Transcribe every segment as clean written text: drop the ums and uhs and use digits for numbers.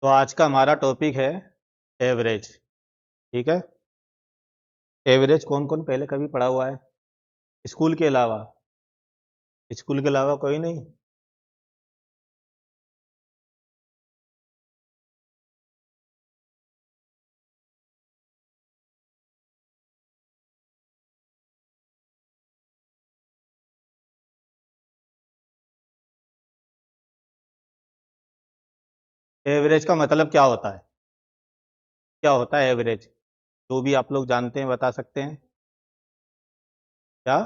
तो आज का हमारा टॉपिक है एवरेज। ठीक है। एवरेज कौन कौन पहले कभी पढ़ा हुआ है स्कूल के अलावा? स्कूल के अलावा कोई नहीं? एवरेज का मतलब क्या होता है? क्या होता है एवरेज? जो भी आप लोग जानते हैं बता सकते हैं क्या?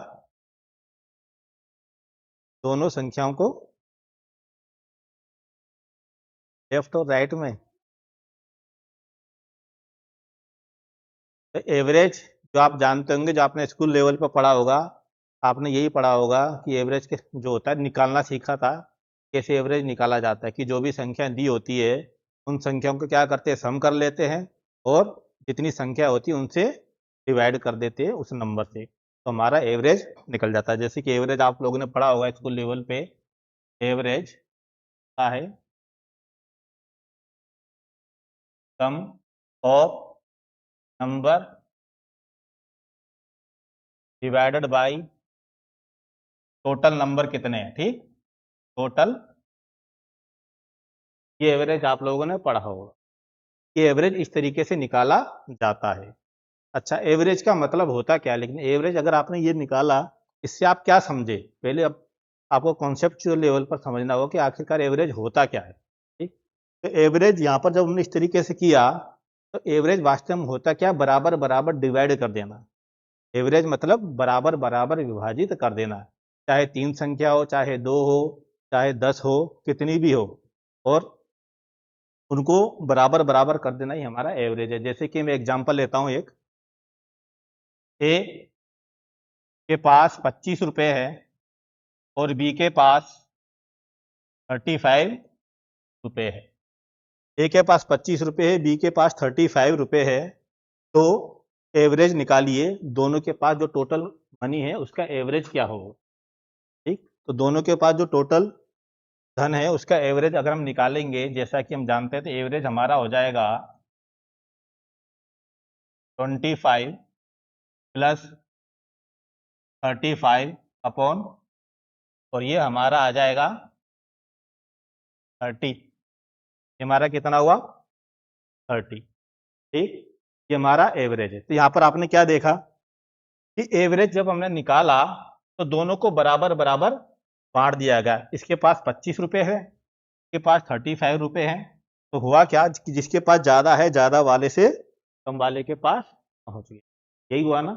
दोनों संख्याओं को लेफ्ट और राइट में? तो एवरेज जो आप जानते होंगे, जो आपने स्कूल लेवल पर पढ़ा होगा, आपने यही पढ़ा होगा कि एवरेज के जो होता है निकालना सीखा था, कैसे एवरेज निकाला जाता है कि जो भी संख्या दी होती है उन संख्याओं को क्या करते हैं, सम कर लेते हैं और जितनी संख्या होती है उनसे डिवाइड कर देते हैं उस नंबर से, तो हमारा एवरेज निकल जाता है। जैसे कि एवरेज आप लोगों ने पढ़ा होगा स्कूल लेवल पे, एवरेज क्या है? Sum of number divided by total number कितने हैं। ठीक, टोटल। ये एवरेज आप लोगों ने पढ़ा होगा। ये एवरेज इस तरीके से निकाला जाता है। अच्छा, एवरेज का मतलब होता क्या है? लेकिन एवरेज अगर आपने ये निकाला, इससे आप क्या समझे? पहले अब आपको कॉन्सेप्चुअल लेवल पर समझना होगा कि आखिरकार एवरेज होता क्या है। ठीक, तो एवरेज यहाँ पर जब हमने इस तरीके से किया, तो एवरेज वास्तव में होता क्या? बराबर बराबर डिवाइड कर देना। एवरेज मतलब बराबर बराबर विभाजित कर देना, चाहे 3 संख्या हो, चाहे 2 हो, चाहे 10 हो, कितनी भी हो, और उनको बराबर बराबर कर देना ही हमारा एवरेज है। जैसे कि मैं एग्जांपल लेता हूं, एक ए के पास 25 रुपए है और बी के पास 35 रुपए है। ए के पास 25 रुपए है, बी के पास 35 रुपए है, तो एवरेज निकालिए दोनों के पास जो टोटल मनी है उसका एवरेज क्या होगा। ठीक, तो दोनों के पास जो टोटल धन है उसका एवरेज अगर हम निकालेंगे, जैसा कि हम जानते हैं, तो एवरेज हमारा हो जाएगा 25 प्लस 35 अपॉन, और ये हमारा आ जाएगा 30। ये हमारा कितना हुआ? 30। ठीक, ये हमारा एवरेज है। तो यहाँ पर आपने क्या देखा कि एवरेज जब हमने निकाला तो दोनों को बराबर बराबर बांट दिया गया। इसके पास 25 रुपए है, इसके पास 35 रुपए हैं, तो हुआ क्या कि जिसके पास ज़्यादा है, ज़्यादा वाले से कम वाले के पास पहुंच गया। यही हुआ ना?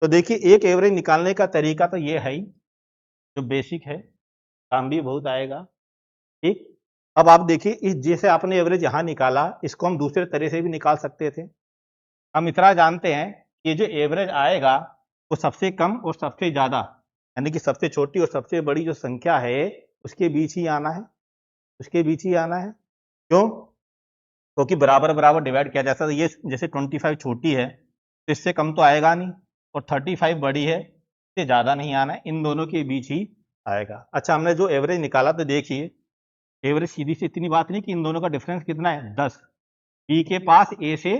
तो देखिए, एक एवरेज निकालने का तरीका तो ये है ही, जो बेसिक है, काम भी बहुत आएगा। ठीक, अब आप देखिए, इस जैसे आपने एवरेज यहाँ निकाला, इसको हम दूसरे तरह से भी निकाल सकते थे। हम इतना जानते हैं कि ये जो एवरेज आएगा वो सबसे कम और सबसे ज़्यादा, यानी कि सबसे छोटी और सबसे बड़ी जो संख्या है उसके बीच ही आना है, उसके बीच ही आना है। क्यों? क्योंकि बराबर बराबर डिवाइड किया जाता है। ये जैसे 25 छोटी है तो इससे कम तो आएगा नहीं, और 35 बड़ी है, इससे ज़्यादा नहीं आना है, इन दोनों के बीच ही आएगा। अच्छा, हमने जो एवरेज निकाला तो देखिए, एवरेज सीधी सी इतनी बात नहीं कि इन दोनों का डिफरेंस कितना है, 10। बी के पास ए से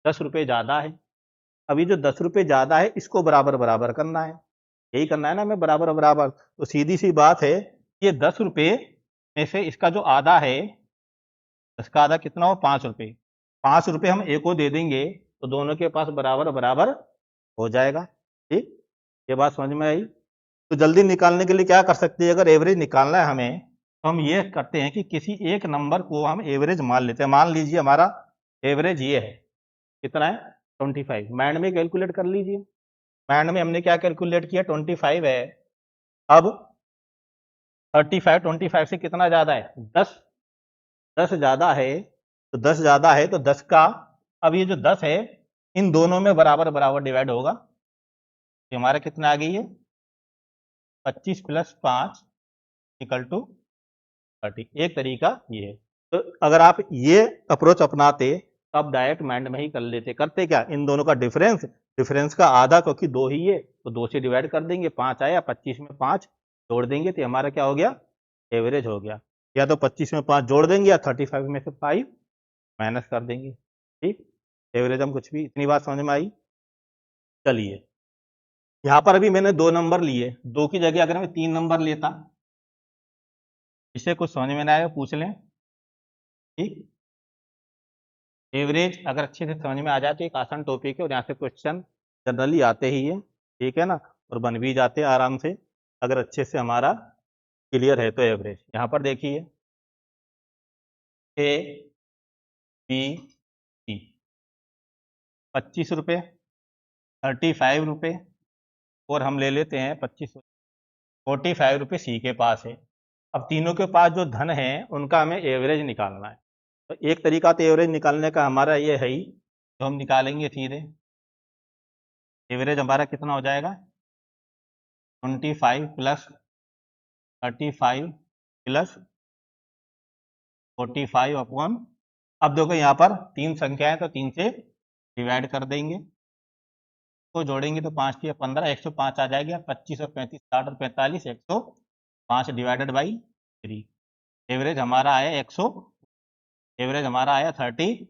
10 रुपये ज़्यादा है। अब ये जो 10 रुपये ज़्यादा है इसको बराबर बराबर करना है, यही करना है ना हमें, बराबर बराबर। तो सीधी सी बात है, ये 10 रुपये में से इसका जो आधा है, इसका आधा कितना हो, 5 रुपये। 5 रुपये हम ए को दे देंगे तो दोनों के पास बराबर बराबर हो जाएगा। ठीक, ये बात समझ में आई? तो जल्दी निकालने के लिए क्या कर सकते हैं? अगर एवरेज निकालना है हमें, तो हम ये करते हैं कि किसी एक नंबर को हम एवरेज मान लेते हैं। मान लीजिए हमारा एवरेज ये है, कितना है, 25। माइंड में कैलकुलेट कर लीजिए। माइंड में हमने क्या कैलकुलेट किया, 25 है। अब 35 25 से कितना ज़्यादा है, 10। 10 ज़्यादा है, तो 10 ज़्यादा है तो 10 का, अब ये जो 10 है इन दोनों में बराबर बराबर डिवाइड होगा। ये हमारा कितना आ गई है, 25 प्लस 5 इक्वल टू 30। एक तरीका ये है। तो अगर आप ये अप्रोच अपनाते तो आप डायरेक्ट माइंड में ही कर लेते। करते क्या, इन दोनों का डिफरेंस, डिफरेंस का आधा, क्योंकि 2 ही है तो 2 से डिवाइड कर देंगे, 5 आया, 25 में 5 जोड़ देंगे तो हमारा क्या हो गया, एवरेज हो गया। या तो 25 में 5 जोड़ देंगे या 35 में से 5 माइनस कर देंगे। ठीक, एवरेज हम कुछ भी, इतनी बात समझ में आई। चलिए यहाँ पर अभी मैंने 2 नंबर लिए, 2 की जगह अगर मैं 3 नंबर लेता, इसे कुछ समझ में ना आए पूछ लें। ठीक, एवरेज अगर अच्छे से समझ में आ जाए तो एक आसान टॉपिक है और यहाँ से क्वेश्चन जनरली आते ही है, ठीक है ना, और बन भी जाते हैं आराम से अगर अच्छे से हमारा क्लियर है तो। एवरेज यहाँ पर देखिए ए बी सी, 25 रुपये, 35 रुपये, और हम ले लेते हैं 45 रुपये सी के पास है। अब तीनों के पास जो धन है उनका हमें एवरेज निकालना है। तो एक तरीका तो एवरेज निकालने का हमारा ये है ही, तो हम निकालेंगे सीधे। एवरेज हमारा कितना हो जाएगा, 25 प्लस 35 प्लस 45 अपॉन, अब देखो यहाँ पर 3 संख्या है तो 3 से डिवाइड कर देंगे, तो जोड़ेंगे तो 5 की 15, 105 आ जाएगा। 25 और 35 60 और 45, 105 डिवाइडेड बाई 3। एवरेज हमारा आया 100, एवरेज हमारा आया 35।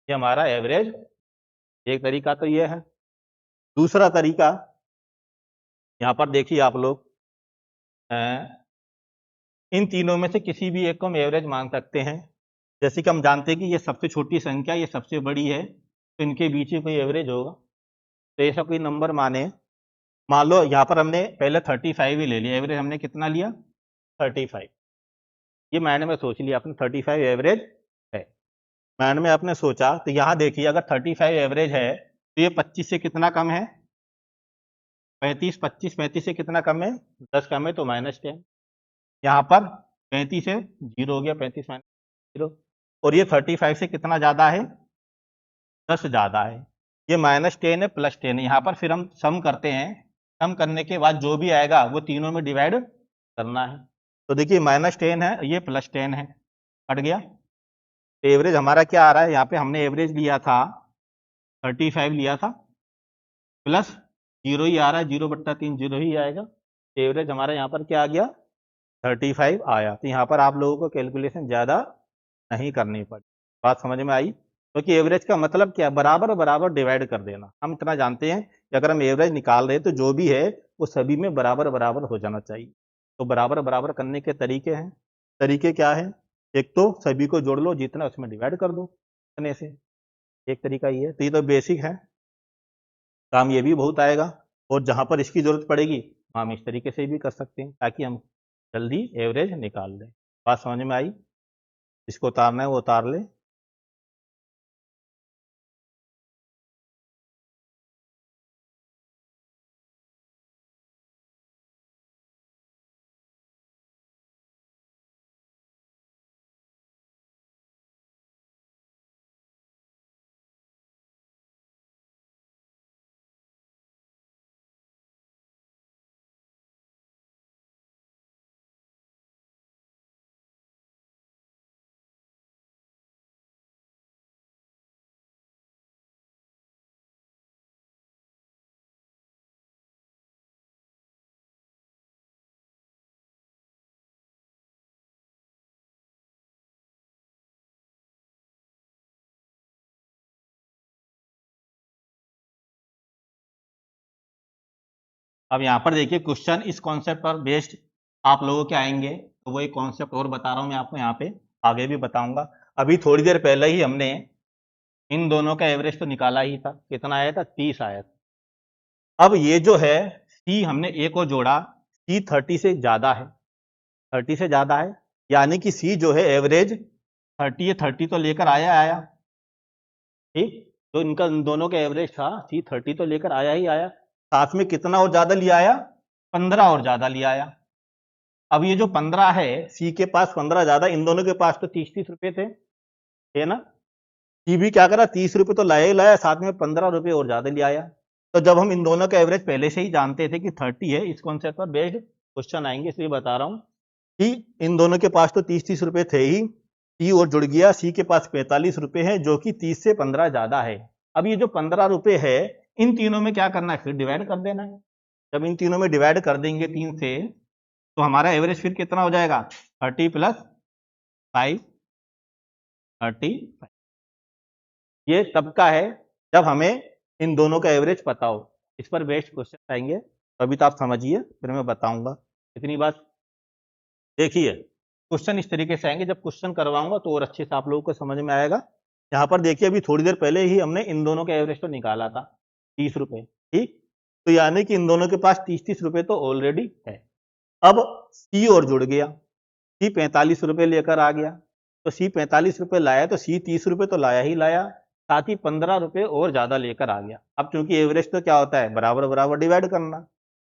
ये हमारा एवरेज एक तरीका तो ये है। दूसरा तरीका यहाँ पर देखिए आप लोग, इन तीनों में से किसी भी एक को हम एवरेज मान सकते हैं। जैसे कि हम जानते हैं कि ये सबसे छोटी संख्या, ये सबसे बड़ी है, तो इनके बीच में कोई एवरेज होगा। तो ऐसा कोई नंबर माने, मान लो यहाँ पर हमने पहले 35 ही ले लिया, एवरेज हमने कितना लिया 35। ये माइंड में सोच लिया अपने 35 एवरेज है, माइंड में आपने सोचा। तो यहाँ देखिए अगर 35 एवरेज है तो ये 25 से कितना कम है, 35, 25 35 से कितना कम है, 10 कम है, तो -10। यहाँ पर 35 से 0 हो गया, 35 - 0, और ये 35 से कितना ज़्यादा है, 10 ज़्यादा है। ये -10 है, +10 है। यहाँ पर फिर हम सम करते हैं, सम करने के बाद जो भी आएगा वो तीनों में डिवाइड करना है। तो देखिए -10 है, ये +10 है, कट गया। एवरेज हमारा क्या आ रहा है, यहाँ पे हमने एवरेज लिया था 35 लिया था, प्लस 0 ही आ रहा है, 0/3 0 ही आएगा। एवरेज हमारा यहाँ पर क्या आ गया, 35 आया। तो यहाँ पर आप लोगों को कैलकुलेशन ज़्यादा नहीं करनी पड़ी। बात समझ में आई? क्योंकि तो एवरेज का मतलब क्या है, बराबर बराबर डिवाइड कर देना। हम इतना जानते हैं कि अगर हम एवरेज निकाल रहे हैं तो जो भी है वो सभी में बराबर बराबर हो जाना चाहिए। तो बराबर बराबर करने के तरीके हैं। तरीके क्या है, एक तो सभी को जोड़ लो, जितना उसमें डिवाइड कर दो इतने से, एक तरीका ये है। तो ये तो बेसिक है, काम ये भी बहुत आएगा। और जहाँ पर इसकी ज़रूरत पड़ेगी हम इस तरीके से भी कर सकते हैं, ताकि हम जल्दी एवरेज निकाल लें। बात समझ में आई? जिसको उतारना है वो उतार ले। अब यहाँ पर देखिए क्वेश्चन इस कॉन्सेप्ट पर बेस्ड आप लोगों के आएंगे, तो वो एक कॉन्सेप्ट और बता रहा हूँ मैं आपको, यहाँ पे आगे भी बताऊंगा। अभी थोड़ी देर पहले ही हमने इन दोनों का एवरेज तो निकाला ही था, कितना आया था, 30 आया था। अब ये जो है सी, हमने ए को जोड़ा, सी 30 से ज़्यादा है, 30 से ज़्यादा है, यानी कि सी जो है एवरेज 30 है, 30 तो लेकर आया। ठीक, तो इनका इन दोनों का एवरेज था, सी 30 तो लेकर आया ही आया, साथ में कितना और ज़्यादा लिया आया, 15 और ज़्यादा लिया आया। अब ये जो 15 है, सी के पास 15 ज़्यादा, इन दोनों के पास तो 30-30 रुपये थे, है ना। सी भी क्या करा, 30 रुपये तो लाया ही लाया, साथ में 15 रुपये और ज़्यादा ले आया। तो जब हम इन दोनों का एवरेज पहले से ही जानते थे कि 30 है, इस कॉन्सेप्ट पर बेस्ड क्वेश्चन आएंगे, इसलिए बता रहा हूँ कि इन दोनों के पास तो 30-30 रुपये थे ही, सी और जुड़ गया, सी के पास 45 रुपये है, जो कि 30 से 15 ज़्यादा है। अब ये जो 15 रुपये है, इन तीनों में क्या करना है, फिर डिवाइड कर देना है। जब इन तीनों में डिवाइड कर देंगे 3 से, तो हमारा एवरेज फिर कितना हो जाएगा 30 + 5 35। ये तब का है जब हमें इन दोनों का एवरेज पता हो। इस पर बेस्ड क्वेश्चन आएंगे, अभी तो आप समझिए फिर मैं बताऊंगा। इतनी बात देखिए, क्वेश्चन इस तरीके से आएंगे, जब क्वेश्चन करवाऊंगा तो और अच्छे से आप लोगों को समझ में आएगा। यहाँ पर देखिए, अभी थोड़ी देर पहले ही हमने इन दोनों का एवरेज तो निकाला था 30 रुपए, ठीक। तो यानी कि इन दोनों के पास 30-30 रुपए तो ऑलरेडी है। अब सी और जुड़ गया, सी 45 रुपए लेकर आ गया, तो सी 45 रुपए लाया तो सी 30 रुपए तो लाया ही लाया, साथ ही 15 रुपए और ज्यादा लेकर आ गया। अब चूंकि एवरेज तो क्या होता है, बराबर बराबर डिवाइड करना,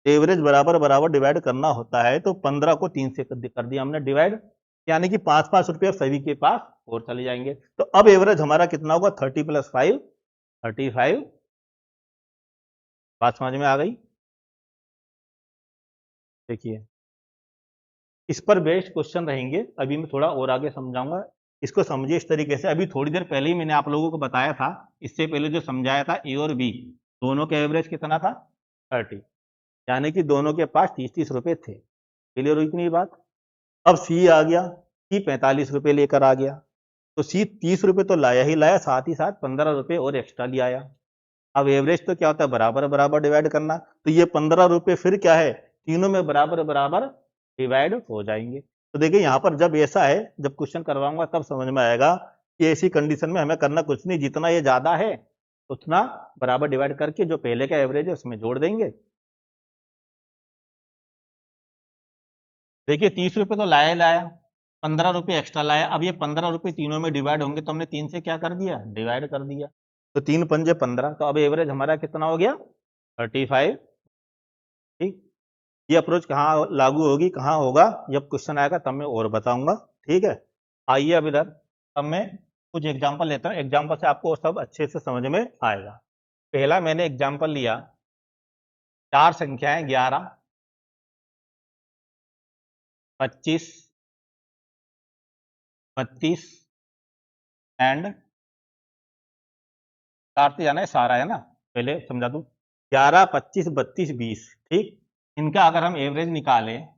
एवरेज बराबर बराबर डिवाइड करना होता है, तो 15 को 3 से कर दिया हमने डिवाइड, यानी कि 5-5 रुपये सभी के पास और चले जाएंगे। तो अब एवरेज हमारा कितना होगा 30 + 5 35। बात समझ में आ गई? देखिए, इस पर बेस्ड क्वेश्चन रहेंगे, अभी मैं थोड़ा और आगे समझाऊंगा। इसको समझिए इस तरीके से, अभी थोड़ी देर पहले ही मैंने आप लोगों को बताया था, इससे पहले जो समझाया था, ए और बी दोनों का एवरेज कितना था 30, यानी कि दोनों के पास 30-30 रुपए थे। क्लियर हुई कि नहीं बात? अब सी आ गया, सी 45 रुपए लेकर आ गया, तो सी 30 रुपए तो लाया ही लाया, साथ ही साथ 15 रुपए और एक्स्ट्रा ले आया। अब एवरेज तो क्या होता है, बराबर बराबर डिवाइड करना, तो ये 15 रुपए फिर क्या है, तीनों में बराबर बराबर डिवाइड हो जाएंगे। तो देखिए यहाँ पर जब ऐसा है, जब क्वेश्चन करवाऊंगा तब समझ में आएगा कि ऐसी कंडीशन में हमें करना कुछ नहीं, जितना ये ज्यादा है उतना बराबर डिवाइड करके जो पहले का एवरेज है उसमें जोड़ देंगे। देखिए 30 रुपए तो लाया ही लाया, 15 रुपए एक्स्ट्रा लाया, अब ये 15 रुपए तीनों में डिवाइड होंगे, तो हमने 3 से क्या कर दिया, डिवाइड कर दिया, तो 3 पंजे 15, तो अब एवरेज हमारा कितना हो गया 35। ठीक, ये अप्रोच कहाँ लागू होगी, कहाँ होगा, जब क्वेश्चन आएगा तब मैं और बताऊंगा। ठीक है, आइए अब इधर, अब मैं कुछ एग्जांपल लेता हूँ, एग्जांपल से आपको सब अच्छे से समझ में आएगा। पहला मैंने एग्जांपल लिया, चार संख्याएं 11, 25, 32 एंड, काटते जाना है सारा, है ना, पहले समझा दूं, 11, 25, 32, 20, ठीक। इनका अगर हम एवरेज निकालें,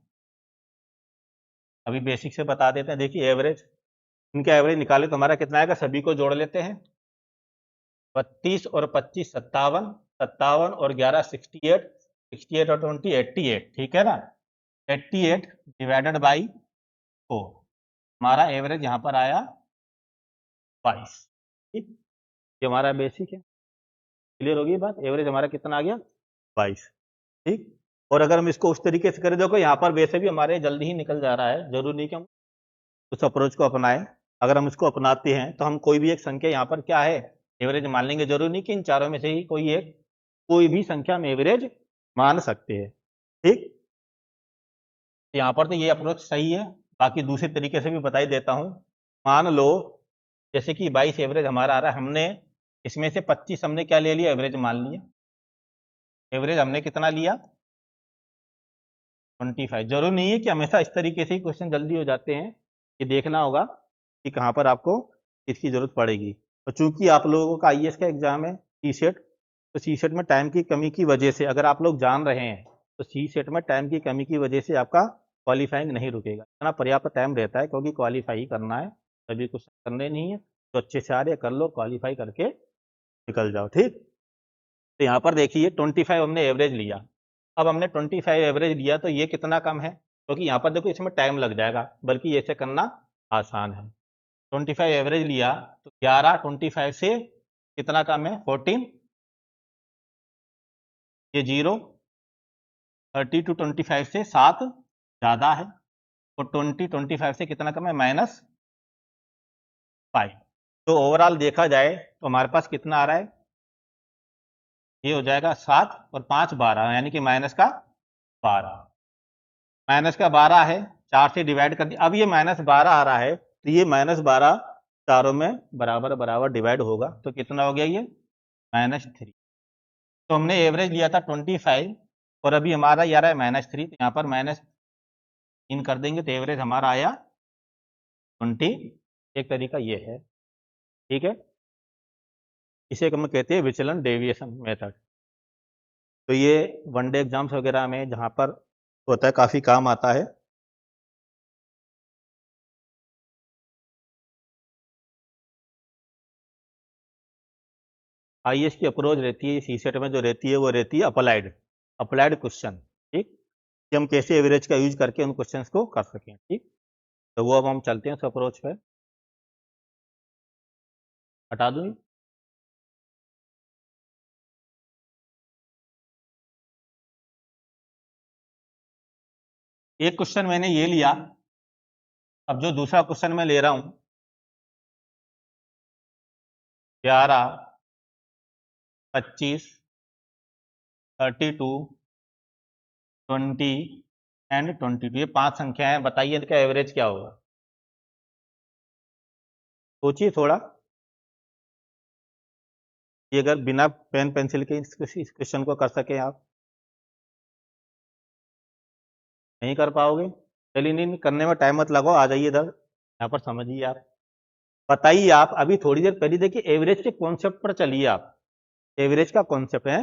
अभी बेसिक से बता देते हैं। देखिए एवरेज, इनका एवरेज निकाले तो हमारा कितना आएगा, सभी को जोड़ लेते हैं, 32 और 25 57, 57 और 11 68, 68 और 20 88, ठीक है ना, 88 डिवाइडेड बाई 4, हमारा एवरेज यहाँ पर आया 22। ठीक, ये हमारा बेसिक है। क्लियर होगी बात, एवरेज हमारा कितना आ गया 22। ठीक, और अगर हम इसको उस तरीके से करें, देखो यहाँ पर वैसे भी हमारे जल्दी ही निकल जा रहा है, जरूरी नहीं कि हम उस अप्रोच को अपनाएं। अगर हम इसको अपनाते हैं तो हम कोई भी एक संख्या यहाँ पर क्या है, एवरेज मान लेंगे, जरूरी नहीं कि इन चारों में से ही कोई भी संख्या हम एवरेज मान सकते हैं। ठीक, यहाँ पर तो ये अप्रोच सही है, बाकी दूसरे तरीके से भी बता ही देता हूँ। मान लो जैसे कि 22 एवरेज हमारा आ रहा है, हमने इसमें से 25 हमने क्या ले लिया, एवरेज मान लिया, एवरेज हमने कितना लिया 25। जरूरी नहीं है कि हमेशा इस तरीके से ही क्वेश्चन जल्दी हो जाते हैं, ये देखना होगा कि कहाँ पर आपको इसकी जरूरत पड़ेगी। और चूंकि आप लोगों का आईएएस का एग्जाम है सी सेट, तो सी सेट में टाइम की कमी की वजह से, अगर आप लोग जान रहे हैं तो सी सेट में टाइम की कमी की वजह से आपका क्वालिफाइंग नहीं रुकेगा, इतना पर्याप्त टाइम रहता है, क्योंकि क्वालिफाई ही करना है, सभी कुछ करने नहीं है, तो अच्छे से आ रहे कर लो, क्वालिफाई करके निकल जाओ। ठीक, तो यहाँ पर देखिए 25 हमने एवरेज लिया, अब हमने 25 एवरेज लिया तो ये कितना कम है, क्योंकि यहाँ पर देखो इसमें टाइम लग जाएगा, बल्कि ऐसे करना आसान है। 25 एवरेज लिया तो 11 25 से कितना कम है 14, ये 0, 30 टू 25 से 7 ज़्यादा है, और 20 25 से कितना कम है -5। तो ओवरऑल देखा जाए तो हमारे पास कितना आ रहा है, ये हो जाएगा 7 और 5 12, यानी कि -12, -12 है, 4 से डिवाइड कर दिया, अब ये -12 आ रहा है, तो ये -12 चारों में बराबर बराबर डिवाइड होगा, तो कितना हो गया ये -3। तो हमने एवरेज लिया था 25 और अभी हमारा ये आ रहा है -3, तो यहाँ पर -3 कर देंगे तो एवरेज हमारा आया 20। एक तरीका ये है, ठीक है, इसे हम कहते हैं विचलन डेविएशन मेथड। तो ये वनडे एग्जाम्स वगैरह में जहाँ पर होता है, काफी काम आता है। आईएएस की अप्रोच रहती है सीसेट में, जो रहती है वो रहती है अप्लाइड, अप्लाइड क्वेश्चन, ठीक, कि हम कैसे एवरेज का यूज करके उन क्वेश्चंस को कर सकें, ठीक। तो वो अब हम चलते हैं उस अप्रोच पे। हटा दूं ये? एक क्वेश्चन मैंने ये लिया, अब जो दूसरा क्वेश्चन मैं ले रहा हूं, 11, 25, 32, 20 एंड 22, ये 5 संख्या है, बताइए इनका एवरेज क्या होगा। सोचिए थोड़ा, ये अगर बिना पेन पेंसिल के इस क्वेश्चन को कर सके आप, नहीं कर पाओगे। चलिए नहीं, करने में टाइम मत लगाओ, आ जाइए इधर, यहाँ पर समझिए आप। बताइए आप, अभी थोड़ी देर पहले देखिए एवरेज के कॉन्सेप्ट पर चलिए आप। एवरेज का कॉन्सेप्ट है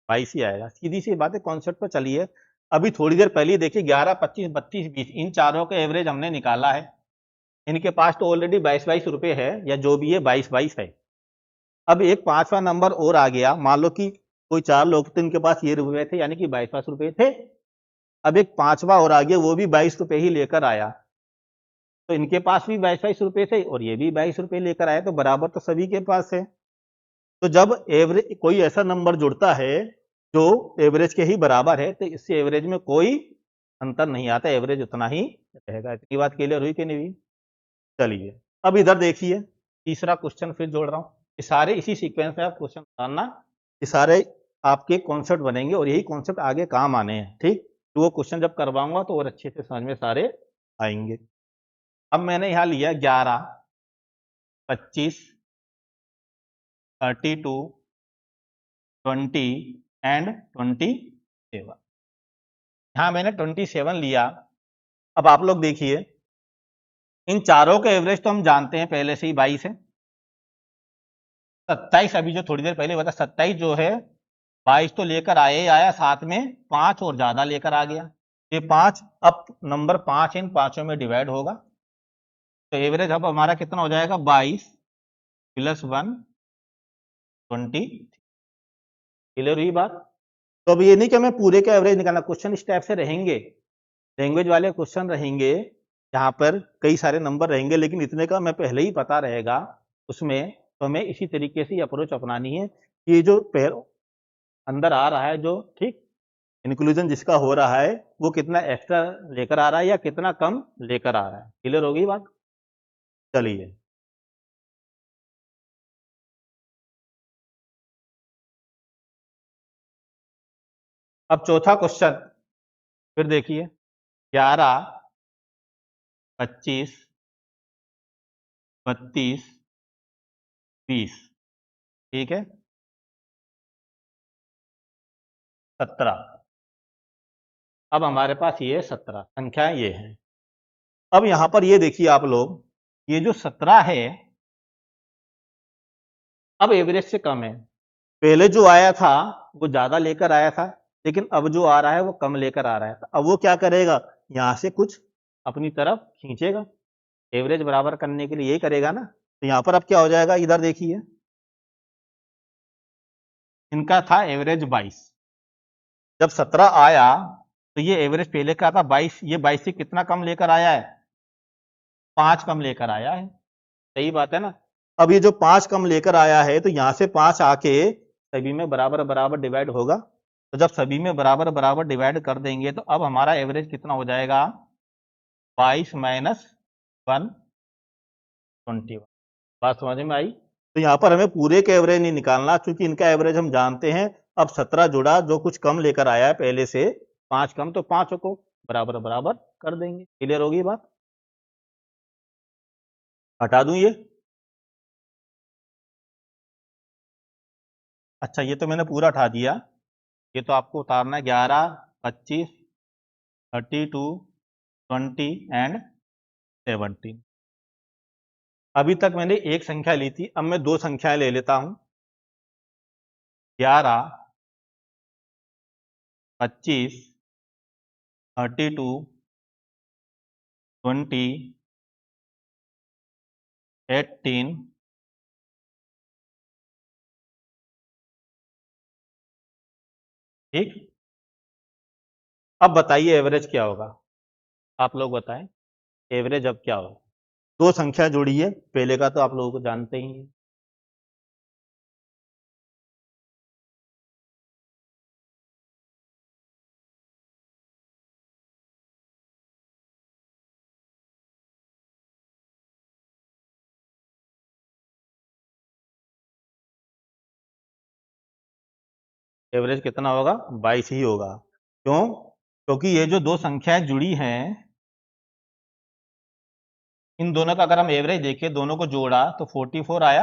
22 ही आएगा, सीधी सी बात है, कॉन्सेप्ट पर चलिए। अभी थोड़ी देर पहले देखिए 11, 25, 32, 20, इन चारों का एवरेज हमने निकाला है। इनके पास तो ऑलरेडी 22 रुपए है, या जो भी है 22 है। अब एक 5वां नंबर और आ गया, मान लो कि कोई 4 लोग थे, इनके पास ये रुपए थे, यानी कि 22 रुपए थे। अब एक 5वां और आ गया, वो भी 22 रुपए ही लेकर आया, तो इनके पास भी 22 रुपए थे और ये भी 22 रुपए लेकर आए, तो बराबर तो सभी के पास है। तो जब एवरेज कोई ऐसा नंबर जुड़ता है जो एवरेज के ही बराबर है, तो इससे एवरेज में कोई अंतर नहीं आता, एवरेज उतना ही रहेगा। इतनी बात क्लियर हुई कि नहीं हुई? चलिए अब इधर देखिए, तीसरा क्वेश्चन फिर जोड़ रहा हूं, ये सारे इसी सीक्वेंस में आप क्वेश्चन बताना, ये सारे आपके कॉन्सेप्ट बनेंगे और यही कॉन्सेप्ट आगे काम आने हैं, ठीक। तो वो क्वेश्चन जब करवाऊंगा तो और अच्छे से समझ में सारे आएंगे। अब मैंने यहां लिया 11, 25, 32, 20 एंड 27। यहां मैंने 27 लिया। अब आप लोग देखिए, इन चारों का एवरेज तो हम जानते हैं पहले से ही 22 है। 27 अभी जो थोड़ी देर पहले बता, 27 जो है 22 तो लेकर आया ही आया, साथ में 5 और ज्यादा लेकर आ गया। ये 5, अब नंबर 5 इन पांचों में डिवाइड होगा, तो एवरेज अब हमारा कितना हो जाएगा, 22 प्लस 1, 20। क्लियर हुई बात? तो अब ये नहीं कि हमें पूरे का एवरेज निकालना, क्वेश्चन इस टाइप से रहेंगे, लैंग्वेज वाले क्वेश्चन रहेंगे, यहाँ पर कई सारे नंबर रहेंगे, लेकिन इतने का हमें पहले ही पता रहेगा उसमें, तो हमें इसी तरीके से अप्रोच अपनानी है। ये जो अंदर आ रहा है जो, ठीक, इंक्लूजन जिसका हो रहा है, वो कितना एक्स्ट्रा लेकर आ रहा है या कितना कम लेकर आ रहा है। क्लियर होगी बात? चलिए अब चौथा क्वेश्चन फिर देखिए, 11, 25, 32, 20, ठीक है, 17। अब हमारे पास ये 17 संख्याएं ये हैं। अब यहां पर ये देखिए आप लोग, ये जो 17 है अब एवरेज से कम है। पहले जो आया था वो ज्यादा लेकर आया था, लेकिन अब जो आ रहा है वो कम लेकर आ रहा है। तो अब वो क्या करेगा, यहां से कुछ अपनी तरफ खींचेगा, एवरेज बराबर करने के लिए यही करेगा ना। तो यहां पर अब क्या हो जाएगा, इधर देखिए, इनका था एवरेज 22, जब 17 आया तो ये एवरेज पहले का था 22, ये 22 से कितना कम लेकर आया है, 5 कम लेकर आया है। सही बात है ना। अब ये जो 5 कम लेकर आया है, तो यहां से 5 आके सभी में बराबर बराबर डिवाइड होगा, तो जब सभी में बराबर बराबर डिवाइड कर देंगे तो अब हमारा एवरेज कितना हो जाएगा, 22 माइनस 1, 21। बात समझ में आई? तो यहाँ पर हमें पूरे का एवरेज नहीं निकालना, क्योंकि इनका एवरेज हम जानते हैं। अब 17 जुड़ा, जो कुछ कम लेकर आया है पहले से, 5 कम, तो 5 को बराबर बराबर कर देंगे। क्लियर होगी बात? हटा दूं ये? अच्छा, ये तो मैंने पूरा हटा दिया, ये तो आपको उतारना है। 11, 25, 32, 20 एंड 17। अभी तक मैंने एक संख्या ली थी, अब मैं दो संख्याएं ले लेता हूं, 11, 25, 32, 20, 18, ठीक। अब बताइए एवरेज क्या होगा, आप लोग बताएं एवरेज अब क्या होगा। दो संख्या जुड़ी है, पहले का तो आप लोगों को जानते ही हैं। एवरेज कितना होगा, 22 ही होगा। क्यों? क्योंकि ये जो दो संख्याएं जुड़ी हैं, इन दोनों का अगर हम एवरेज देखें, दोनों को जोड़ा तो 44 आया,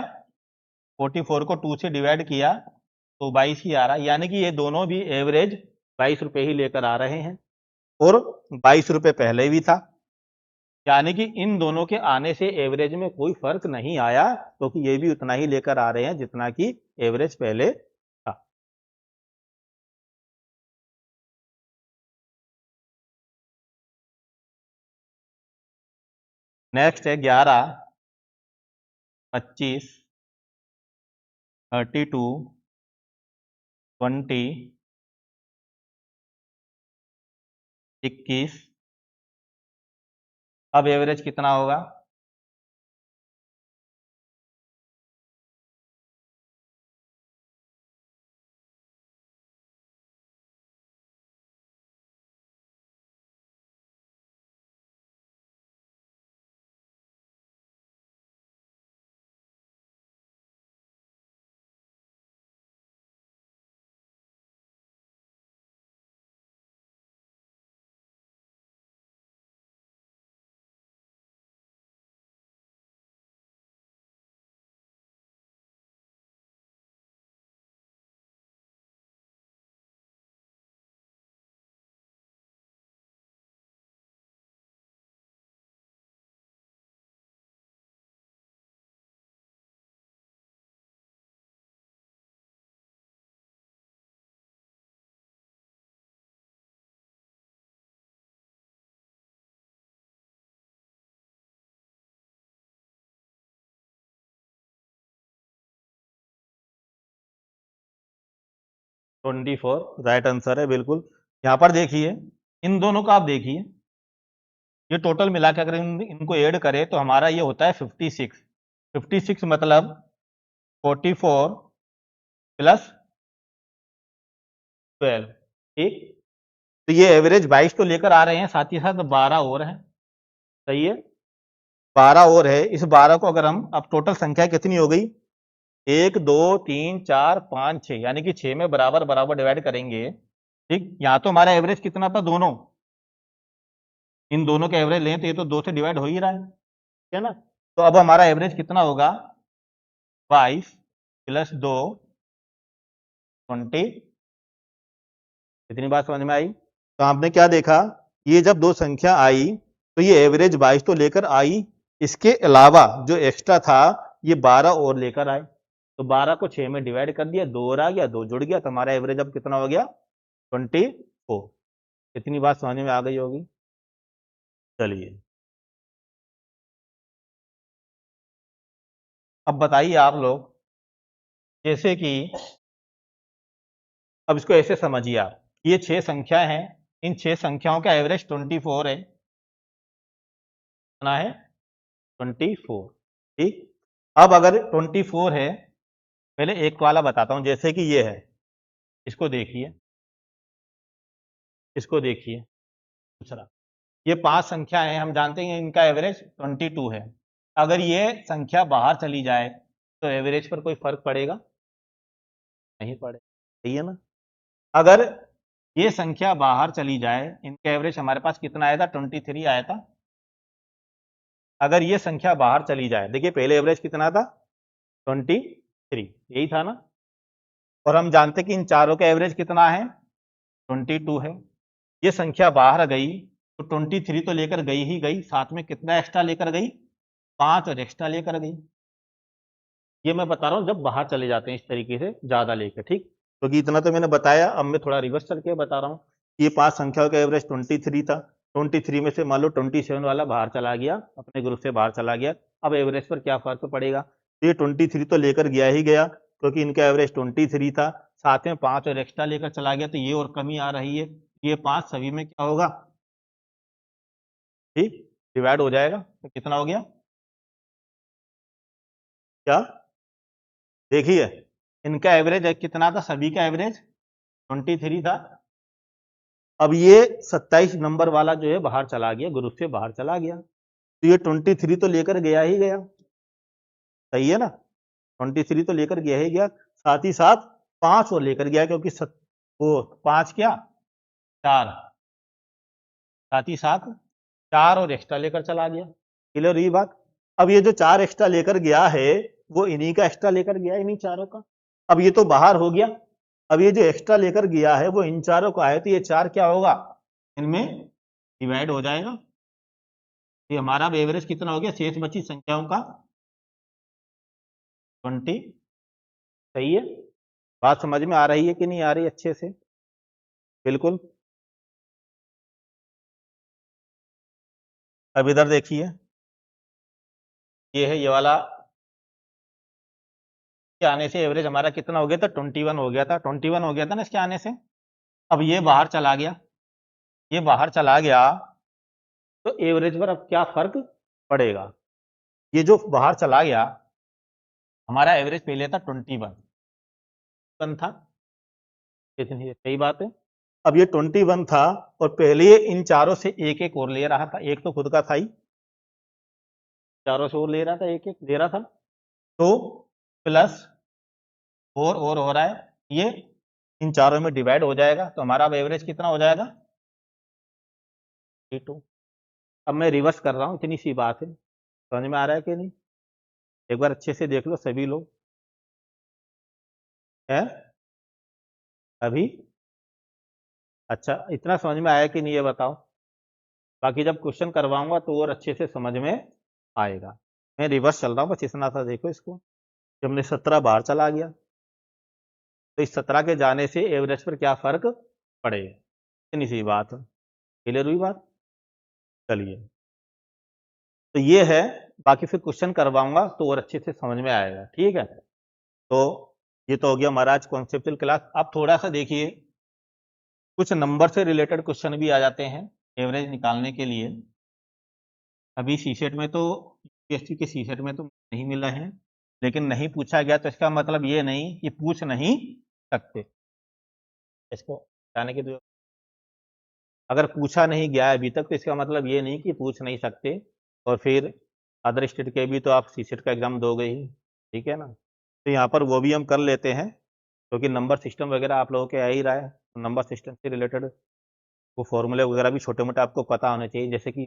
44 को 2 से डिवाइड किया तो 22 ही आ रहा, यानी कि ये दोनों भी एवरेज 22 रुपए ही लेकर आ रहे हैं, और 22 रुपए पहले भी था, यानी कि इन दोनों के आने से एवरेज में कोई फर्क नहीं आया, क्योंकि ये भी उतना ही लेकर आ रहे हैं जितना कि एवरेज पहले था। नेक्स्ट है 11, 25, 32, 20, 21। अब एवरेज कितना होगा, ट्वेंटी फोर राइट आंसर है बिल्कुल। यहां पर देखिए, इन दोनों का आप देखिए, ये टोटल मिला के अगर इनको ऐड करें तो हमारा ये होता है 56। 56 मतलब 44 प्लस 12, ठीक। तो ये एवरेज 22 तो लेकर आ रहे हैं, साथ ही साथ 12 और है, सही है, 12 और है। इस 12 को अगर हम, अब टोटल संख्या कितनी हो गई, 1 2 3 4 5 6, यानी कि 6 में बराबर बराबर डिवाइड करेंगे, ठीक। यहाँ तो हमारा एवरेज कितना था, दोनों, इन दोनों का एवरेज लें तो ये तो 2 से डिवाइड हो ही रहा है, ठीक है ना। तो अब हमारा एवरेज कितना होगा, 22 प्लस 2, 20। इतनी बात समझ में आई। तो आपने क्या देखा, ये जब दो संख्या आई तो ये एवरेज 22 तो लेकर आई, इसके अलावा जो एक्स्ट्रा था ये 12 और लेकर आए, तो 12 को 6 में डिवाइड कर दिया, 2 और आ गया, 2 जुड़ गया, तो हमारा एवरेज अब कितना हो गया, 24। इतनी बात समझ में आ गई होगी। चलिए अब बताइए आप लोग, जैसे कि अब इसको ऐसे समझिए आप, ये 6 संख्याएं हैं, इन 6 संख्याओं का एवरेज 24 है, कितना है, 24, ठीक। अब अगर 24 है, पहले एक वाला बताता हूं, जैसे कि ये है, इसको देखिए, इसको देखिए, दूसरा, ये 5 संख्या है, हम जानते हैं इनका एवरेज 22 है। अगर ये संख्या बाहर चली जाए तो एवरेज पर कोई फर्क पड़ेगा, नहीं पड़े, सही है ना। अगर ये संख्या बाहर चली जाए, इनका एवरेज हमारे पास कितना आया था, 23 आया था। अगर ये संख्या बाहर चली जाए, देखिए पहले एवरेज कितना था, 23, यही था ना, और हम जानते कि इन चारों का एवरेज कितना है, 22 है। ये संख्या बाहर गई तो 23 तो लेकर गई ही गई, साथ में कितना एक्स्ट्रा लेकर गई, 5 और एक्स्ट्रा लेकर गई। ये मैं बता रहा हूं जब बाहर चले जाते हैं इस तरीके से ज्यादा लेकर, ठीक। क्योंकि इतना तो मैंने बताया, अब मैं थोड़ा रिवर्स करके बता रहा हूं। ये 5 संख्याओं का एवरेज 23 था। 23 में से मान लो 27 वाला बाहर चला गया, अपने ग्रुप से बाहर चला गया। अब एवरेज पर क्या फर्क पड़ेगा? तो ये 23 तो लेकर गया ही गया, क्योंकि इनका एवरेज 23 था। साथ में 5 और एक्स्ट्रा लेकर चला गया, तो ये और कमी आ रही है। ये 5 सभी में क्या होगा? ठीक, डिवाइड हो जाएगा। तो कितना हो गया? क्या? देखिए, इनका एवरेज कितना था? सभी का एवरेज 23 था। अब ये 27 नंबर वाला जो है बाहर चला गया, ग्रुप से बाहर चला गया, तो ये 23 तो लेकर गया ही गया। सही है ना? 23 तो लेकर गया ही गया, साथ ही साथ 5 और लेकर गया, क्योंकि वो 5 क्या 4, साथ ही साथ 4 और एक्स्ट्रा लेकर चला गया। क्लियर हुई बात? अब ये जो 4 एक्स्ट्रा लेकर गया है, वो इन्हीं का एक्स्ट्रा लेकर गया, इन्हीं चारों का। अब ये तो बाहर हो गया, अब ये जो एक्स्ट्रा लेकर गया है वो इन चारों का है, तो ये 4 क्या होगा? इनमें डिवाइड हो जाएगा। ये हमारा एवरेज कितना हो गया शेष बची संख्याओं का? 20। सही है? बात समझ में आ रही है कि नहीं आ रही अच्छे से? बिल्कुल। अब इधर देखिए, ये है ये वाला के आने से एवरेज हमारा कितना हो गया था? 21 हो गया था। 21 हो गया था ना इसके आने से। अब ये बाहर चला गया, ये बाहर चला गया, तो एवरेज पर अब क्या फर्क पड़ेगा? ये जो बाहर चला गया, हमारा एवरेज पहले था 21 था, इतनी सही बात है। अब ये 21 था, और पहले ये इन चारों से एक एक और ले रहा था, एक तो खुद का था ही, चारों से और ले रहा था, एक एक ले रहा था, तो प्लस 4 और हो रहा है, ये इन चारों में डिवाइड हो जाएगा, तो हमारा अब एवरेज कितना हो जाएगा? 32। अब मैं रिवर्स कर रहा हूँ, इतनी सी बात है, समझ में आ रहा है कि नहीं? एक बार अच्छे से देख लो सभी लोग, है अभी? अच्छा, इतना समझ में आया कि नहीं ये बताओ? बाकी जब क्वेश्चन करवाऊंगा तो और अच्छे से समझ में आएगा। मैं रिवर्स चल रहा हूँ, बस इतना सा देखो इसको। जब हमने 17 बाहर चला गया, तो इस 17 के जाने से एवरेज पर क्या फर्क पड़ेगा? इतनी सी बात है। क्लियर हुई बात? चलिए, तो ये है। बाकी फिर क्वेश्चन करवाऊंगा तो और अच्छे से समझ में आएगा, ठीक है? तो ये तो हो गया हमारा आज कॉन्सेप्चुअल क्लास। अब थोड़ा सा देखिए, कुछ नंबर से रिलेटेड क्वेश्चन भी आ जाते हैं एवरेज निकालने के लिए। अभी सीसेट में तो, यूपीएससी के सीसेट में तो नहीं मिला है, लेकिन नहीं पूछा गया तो इसका मतलब ये नहीं कि पूछ नहीं सकते। इसको जाने के लिए, अगर पूछा नहीं गया है अभी तक तो इसका मतलब ये नहीं कि पूछ नहीं सकते। और फिर अदर स्टेट के भी तो आप सीसेट का एग्जाम दोगे ही, ठीक है ना? तो यहाँ पर वो भी हम कर लेते हैं, क्योंकि नंबर सिस्टम वगैरह आप लोगों के आ ही रहा है, तो नंबर सिस्टम से रिलेटेड वो फॉर्मूले वगैरह भी छोटे मोटे आपको पता होने चाहिए, जैसे कि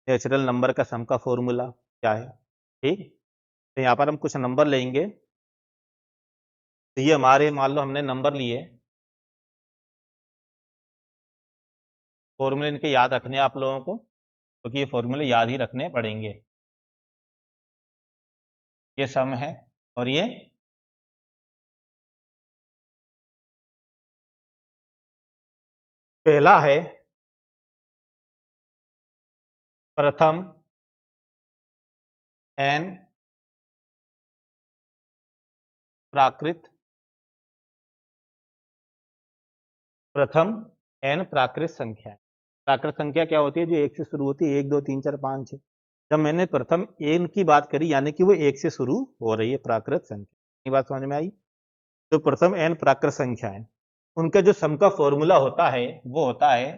नेचुरल नंबर का सम का फॉर्मूला क्या है। ठीक, तो यहाँ पर हम कुछ नंबर लेंगे, तो ये हमारे मान लो हमने नंबर लिए, फॉर्मूले इनके याद रखने आप लोगों को, क्योंकि ये फॉर्मूले याद ही रखने पड़ेंगे। ये सम है, और ये पहला है प्रथम एन प्राकृत, प्रथम एन प्राकृत संख्या। प्राकृत संख्या क्या होती है? जो एक से शुरू होती है, 1 2 3 4 5 6। जब मैंने प्रथम एन की बात करी, यानी कि वो एक से शुरू हो रही है प्राकृत संख्या। ये बात समझ में आई? तो प्रथम एन प्राकृत संख्या है, उनका जो सम का फॉर्मूला होता है वो होता है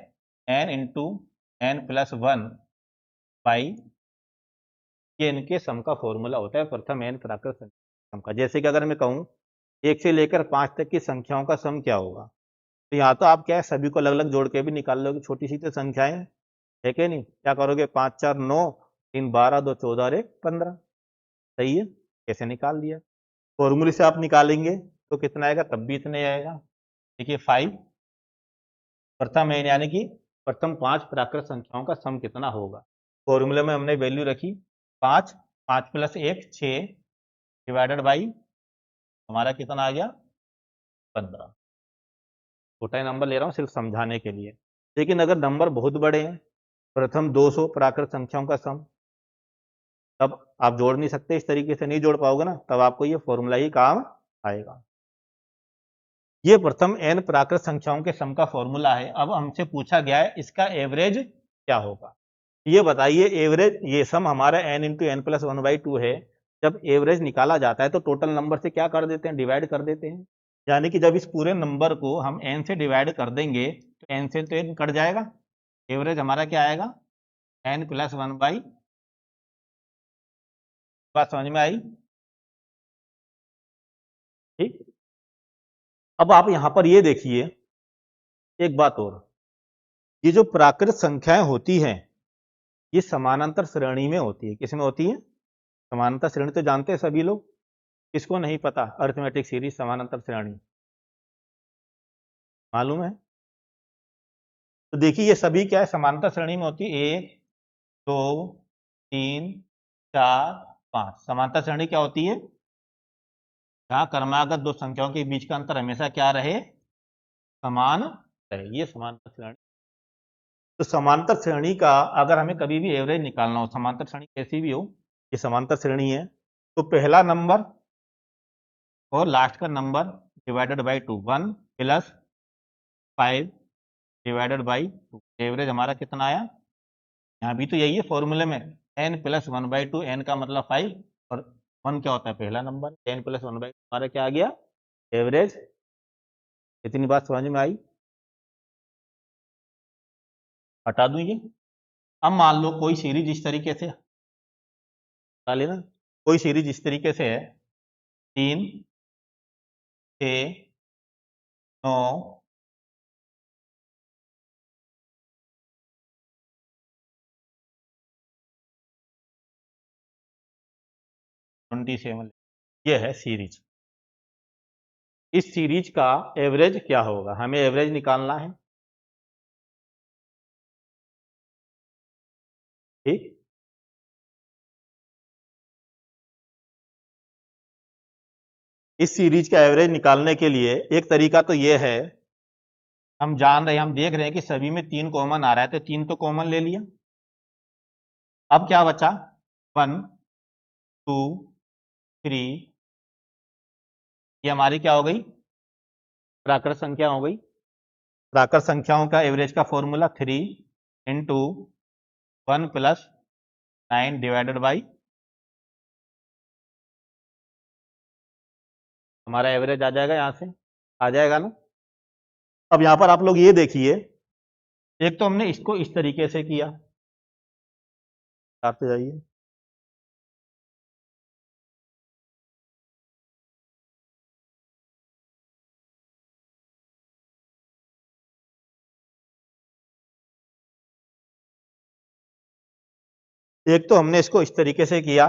n into n plus 1 by, ये इनके सम का फॉर्मूला होता है प्रथम एन प्राकृत संख्या का। जैसे कि अगर मैं कहूँ 1 से लेकर 5 तक की संख्याओं का सम क्या होगा, तो यहाँ तो आप क्या है सभी को अलग अलग जोड़ के भी निकाल लोगे, छोटी सी तो संख्याएं है कि नहीं? क्या करोगे? 5 4 9, 3 12, 2 14 और 1 15। सही है? कैसे निकाल दिया? फॉर्मूले से आप निकालेंगे तो कितना आएगा? तब भी इतने आएगा। देखिए 5 प्रथम एन, यानी कि प्रथम 5 प्राकृत संख्याओं का सम कितना होगा। फॉर्मूले में हमने वैल्यू रखी 5, 5 प्लस 1 6 डिवाइडेड बाई हमारा कितना आ गया? 15। छोटा ही नंबर ले रहा हूँ सिर्फ समझाने के लिए। लेकिन अगर नंबर बहुत बड़े हैं, प्रथम 200 प्राकृत संख्याओं का सम, तब आप जोड़ नहीं सकते, इस तरीके से नहीं जोड़ पाओगे ना, तब आपको ये फॉर्मूला ही काम आएगा। ये प्रथम n प्राकृत संख्याओं के सम का फॉर्मूला है। अब हमसे पूछा गया है इसका एवरेज क्या होगा। ये बताइए, एवरेज, ये सम हमारा n इंटू एन प्लस 1/2 है। जब एवरेज निकाला जाता है तो टोटल नंबर से क्या कर देते हैं, डिवाइड कर देते हैं। यानी कि जब इस पूरे नंबर को हम n से डिवाइड कर देंगे तो n से तो n कट जाएगा, एवरेज हमारा क्या आएगा, n प्लस 1/, बात समझ में आई? ठीक। अब आप यहां पर ये देखिए एक बात और, ये जो प्राकृत संख्याएं होती हैं ये समानांतर श्रेणी में होती है। किस में होती है, समानांतर श्रेणी तो जानते हैं सभी लोग, किसको नहीं पता, अरिथमेटिक सीरीज समानांतर श्रेणी मालूम है। तो देखिए ये सभी क्या है, समानांतर श्रेणी में होती है, 1 2 3 4 5। समांतर श्रेणी क्या होती है, जहां क्रमागत दो संख्याओं के बीच का अंतर हमेशा क्या रहे, समान रहे, ये समांतर श्रेणी। तो समांतर श्रेणी का अगर हमें कभी भी एवरेज निकालना हो, समांतर श्रेणी कैसी भी हो, ये समांतर श्रेणी है, तो पहला नंबर और लास्ट का number divided by 2, 1 plus 5 divided by 2, average हमारा कितना आया, यहाँ भी तो यही है फॉर्मूले में, n प्लस 1/2, n का मतलब 5 और 1 क्या होता है, पहला नंबर, n प्लस 1/2 हमारा क्या आ गया, एवरेज। इतनी बात समझ में आई? हटा दूं ये। अब मान लो कोई सीरीज इस तरीके से, हटा लेना, कोई सीरीज इस तरीके से है, 3 6 9 27, ये है सीरीज। इस सीरीज का एवरेज क्या होगा, हमें एवरेज निकालना है। ठीक, इस सीरीज का एवरेज निकालने के लिए एक तरीका तो ये है, हम जान रहे हैं, हम देख रहे हैं कि सभी में 3 कॉमन आ रहा है, तो 3 तो कॉमन ले लिया। अब क्या बचा, 1 2 3, ये हमारी क्या हो गई, प्राकृत संख्या हो गई। प्राकृत संख्याओं का एवरेज का formula 3 into 1 plus 9 divided by, हमारा एवरेज आ जाएगा, यहां से आ जाएगा ना। अब यहां पर आप लोग ये देखिए, एक तो हमने इसको इस तरीके से किया, आते जाइए, एक तो हमने इसको इस तरीके से किया,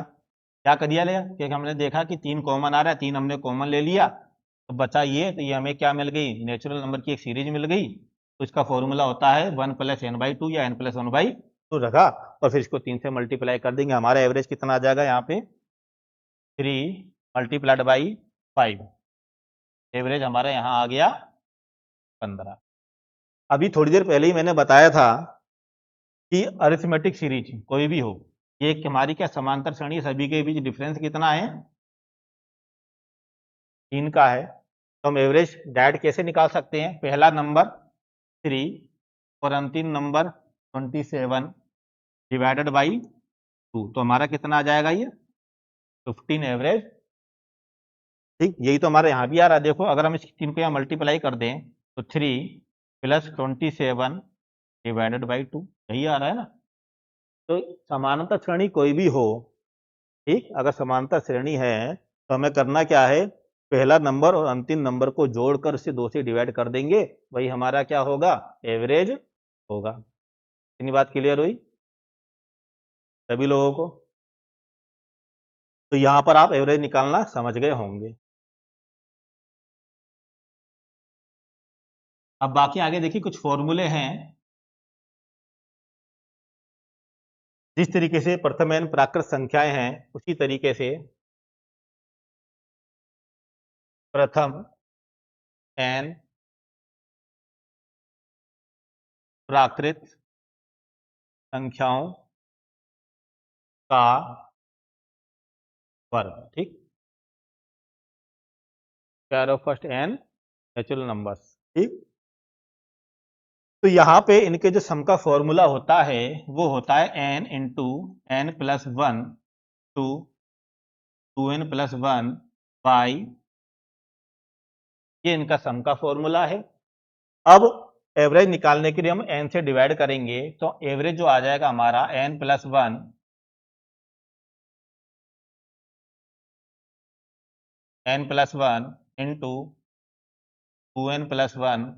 क्या कर दिया, क्योंकि हमने देखा कि 3 कॉमन आ रहा है, 3 हमने कॉमन ले लिया, तो बचा ये, तो ये हमें क्या मिल गई, नेचुरल नंबर की एक सीरीज मिल गई। तो इसका फॉर्मूला होता है 1 प्लस n/2 या n प्लस 1/2 रखा, और फिर इसको 3 से मल्टीप्लाई कर देंगे, हमारा एवरेज कितना आ जाएगा, यहाँ पे 3 मल्टीप्लाइड बाई 5, एवरेज हमारा यहाँ आ गया 15। अभी थोड़ी देर पहले ही मैंने बताया था कि अरिथमेटिक सीरीज कोई भी हो, ये हमारी क्या समांतर श्रेणी, सभी के बीच डिफरेंस कितना है, 3 का है। तो हम एवरेज डायरेक्ट कैसे निकाल सकते हैं, पहला नंबर 3 और अंतिम नंबर 27 डिवाइडेड बाई 2, तो हमारा कितना आ जाएगा, ये 15 एवरेज। ठीक, यही तो हमारे यहाँ भी आ रहा है, देखो अगर हम इस 3 को यहाँ मल्टीप्लाई कर दें तो 3 प्लस 27 डिवाइडेड बाई 2, यही आ रहा है ना। तो समानांतर श्रेणी कोई भी हो, ठीक, अगर समांतर श्रेणी है तो हमें करना क्या है, पहला नंबर और अंतिम नंबर को जोड़कर उसे 2 से डिवाइड कर देंगे, वही हमारा क्या होगा, एवरेज होगा। इतनी बात क्लियर हुई सभी लोगों को? तो यहां पर आप एवरेज निकालना समझ गए होंगे। अब बाकी आगे देखिए कुछ फॉर्मूले हैं, जिस तरीके से प्रथम n प्राकृत संख्याएं हैं उसी तरीके से प्रथम n प्राकृत संख्याओं का वर्ग। ठीक, square of first n natural numbers. ठीक, तो यहां पे इनके जो सम का फॉर्मूला होता है वो होता है n into n plus one two 2n+1 by, ये इनका सम का फॉर्मूला है। अब एवरेज निकालने के लिए हम n से डिवाइड करेंगे तो एवरेज जो आ जाएगा हमारा n+1 n+1 into 2n+1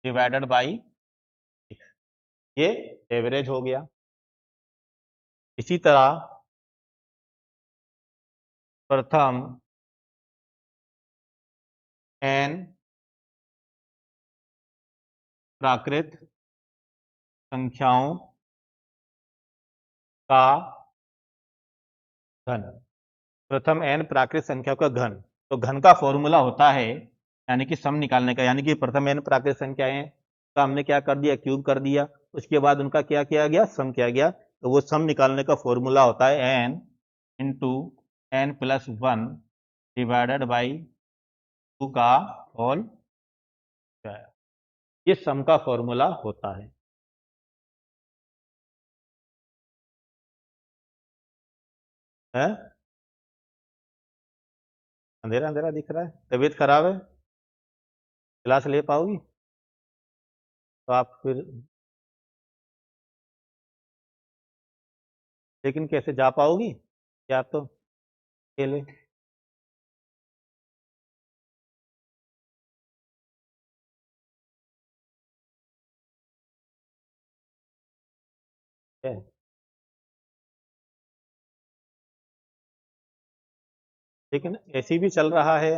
divided by, ये एवरेज हो गया। इसी तरह प्रथम n प्राकृत संख्याओं का घन, प्रथम n प्राकृत संख्या का घन, तो घन का फॉर्मूला होता है यानी कि सम निकालने का, यानी कि प्रथम n प्राकृत संख्याएं का हमने क्या कर दिया, क्यूब कर दिया, उसके बाद उनका क्या किया गया, सम किया गया, तो वो सम निकालने का फॉर्मूला होता है n into n+1 divided by 2 का होल स्क्वायर, ये सम का फॉर्मूला होता है? अंधेरा अंधेरा दिख रहा है, तबीयत खराब है, क्लास ले पाओगी तो आप फिर, लेकिन कैसे जा पाओगी, या तो अकेले? है? लेकिन ऐसी भी चल रहा है।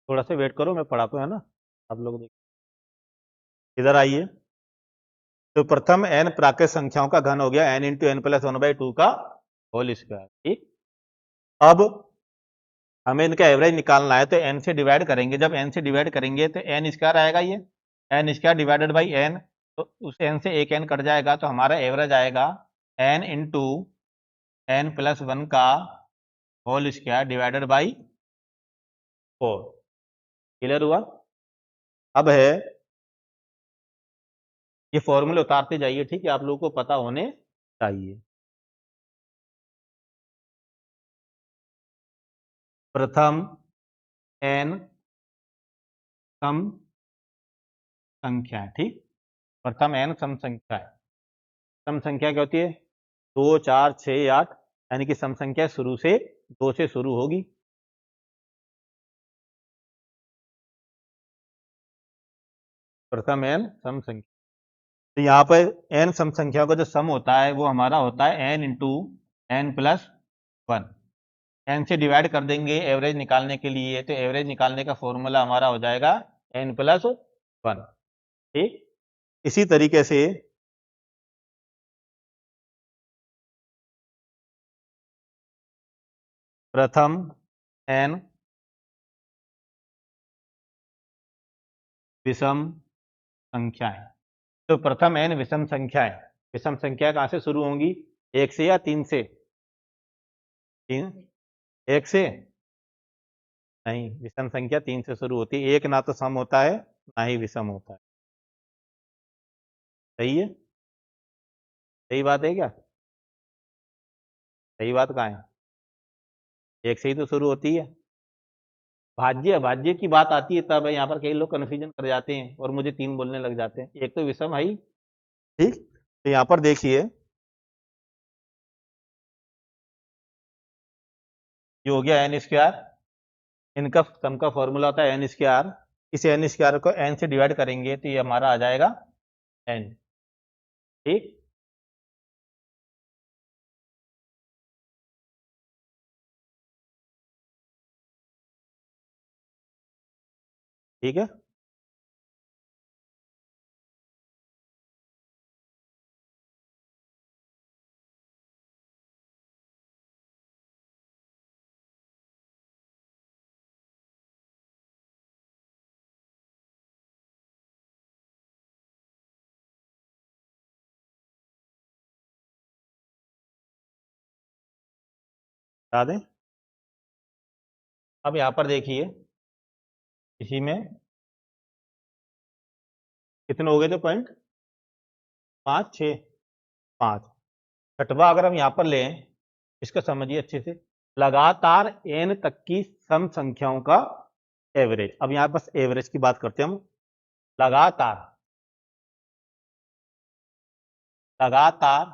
थोड़ा सा वेट करो, मैं पढ़ाता हूँ, है ना, आप लोग देखिए, इधर आइए। तो प्रथम n प्राकृत संख्याओं का घन हो गया n इंटू n+1/2 का होल स्क्वायर। ठीक, अब हमें इनका एवरेज निकालना है तो n से डिवाइड करेंगे, जब n से डिवाइड करेंगे तो n स्क्वायर आएगा, ये n square divided by n, तो उस n से एक n कट जाएगा तो हमारा एवरेज आएगा n इंटू n+1 का whole square divided by 4। Clear हुआ? अब है, ये फॉर्मूले उतारते जाइए, ठीक है, आप लोगों को पता होने चाहिए। प्रथम n सम संख्या, ठीक, प्रथम n सम संख्या है। सम संख्या क्या होती है, 2 4 6 8, यानी कि सम संख्या शुरू से 2 से शुरू होगी। प्रथम n सम संख्या, तो यहाँ पर n सम संख्या का जो सम होता है वो हमारा होता है n इंटू n+1। n से डिवाइड कर देंगे एवरेज निकालने के लिए, तो एवरेज निकालने का फॉर्मूला हमारा हो जाएगा n+1। ठीक, इसी तरीके से प्रथम n विषम संख्याएं, तो प्रथम n विषम संख्याएं, विषम संख्या कहां से शुरू होंगी, 1 से या 3 से? 3, 1 से नहीं, विषम संख्या 3 से शुरू होती है, एक ना तो सम होता है ना ही विषम होता है। सही है? सही बात है क्या? सही बात कहाँ है? एक से ही तो शुरू होती है। भाज्य अभाज्य की बात आती है तब यहाँ पर कई लोग कन्फ्यूजन कर जाते हैं और मुझे 3 बोलने लग जाते हैं, एक तो विषम है ही। ठीक, तो यहाँ पर देखिए, ये हो गया एन स्क्वायर, इनका सम का फॉर्मूला होता है एन स्क्वायर, इस एन स्क्वायर को एन से डिवाइड करेंगे तो ये हमारा आ जाएगा एन। ठीक, ठीक है। बता दें। अब यहाँ पर देखिए, इसी में कितने हो गए थे पॉइंट? 5 6 5। छठवा अगर हम यहाँ पर लें, इसको समझिए अच्छे से, लगातार n तक की सम संख्याओं का एवरेज। अब यहाँ बस एवरेज की बात करते हैं हम। लगातार लगातार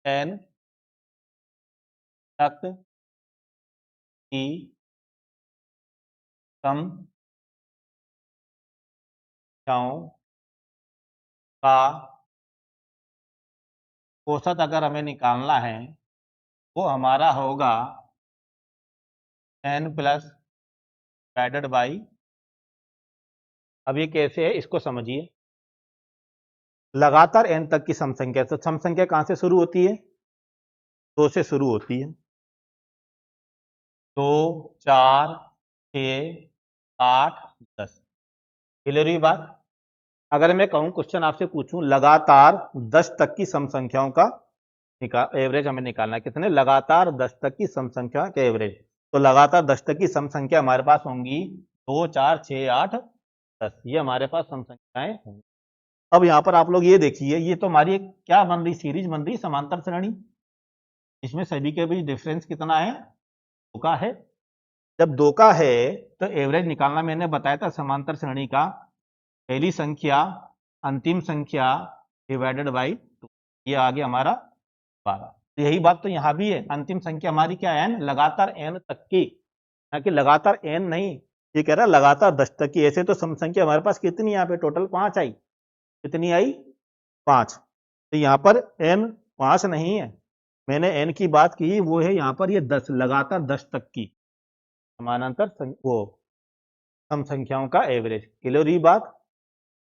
n तक की सम संख्याओं का औसत अगर हमें निकालना है, वो हमारा होगा n प्लस डिवाइडेड बाई। अब ये कैसे है, इसको समझिए। लगातार n तक की सम संख्या, तो सम संख्या कहां से शुरू होती है? 2 से शुरू होती है। 2 4 6 8 10। क्लियर हुई बात? अगर मैं कहूं, क्वेश्चन आपसे पूछूं, लगातार 10 तक की सम संख्याओं का एवरेज हमें निकालना है। कितने? लगातार 10 तक की सम संख्या का एवरेज। तो लगातार 10 तक की सम संख्या हमारे पास होंगी 2 4 6 8 10। ये हमारे पास सम संख्याएं होंगी। अब यहां पर आप लोग ये देखिए, ये तो हमारी एक क्या बन रही, सीरीज बन रही, समांतर श्रेणी। इसमें सभी के बीच डिफरेंस कितना है? 2 का है। जब 2 का है तो एवरेज निकालना मैंने बताया था समांतर श्रेणी का, पहली संख्या अंतिम संख्या डिवाइडेड बाई 2। ये आ गया हमारा 12। तो यही बात तो यहां भी है। अंतिम संख्या हमारी क्या है? n, लगातार n तक की, ना कि लगातार n नहीं। ये कह रहा है लगातार 10 तक की। ऐसे तो सम संख्या हमारे पास कितनी यहाँ पे टोटल 5 आई। कितनी आई? 5। तो यहाँ पर n 5 नहीं है, मैंने n की बात की, वो है यहाँ पर ये 10, लगातार 10 तक की समानांतर वो सम संख्याओं का एवरेज। क्लियर हुई बात?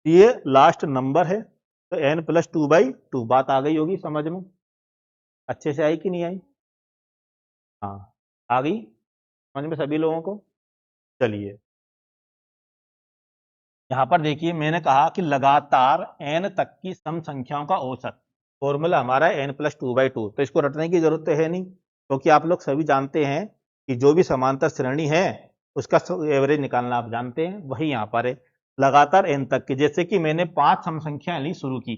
ये लास्ट नंबर है, तो n प्लस 2/2 बात आ गई होगी समझ में। अच्छे से आई कि नहीं आई? हाँ, आ गई समझ में सभी लोगों को। चलिए, यहां पर देखिए, मैंने कहा कि लगातार n तक की सम संख्याओं का औसत, फॉर्मूला हमारा n प्लस 2/2। तो इसको रटने की जरूरत तो है नहीं, क्योंकि आप लोग सभी जानते हैं कि जो भी समांतर श्रेणी है उसका एवरेज निकालना आप जानते हैं। वही यहां पर है, लगातार n तक की। जैसे कि मैंने 5 सम संख्याएं ली शुरू की,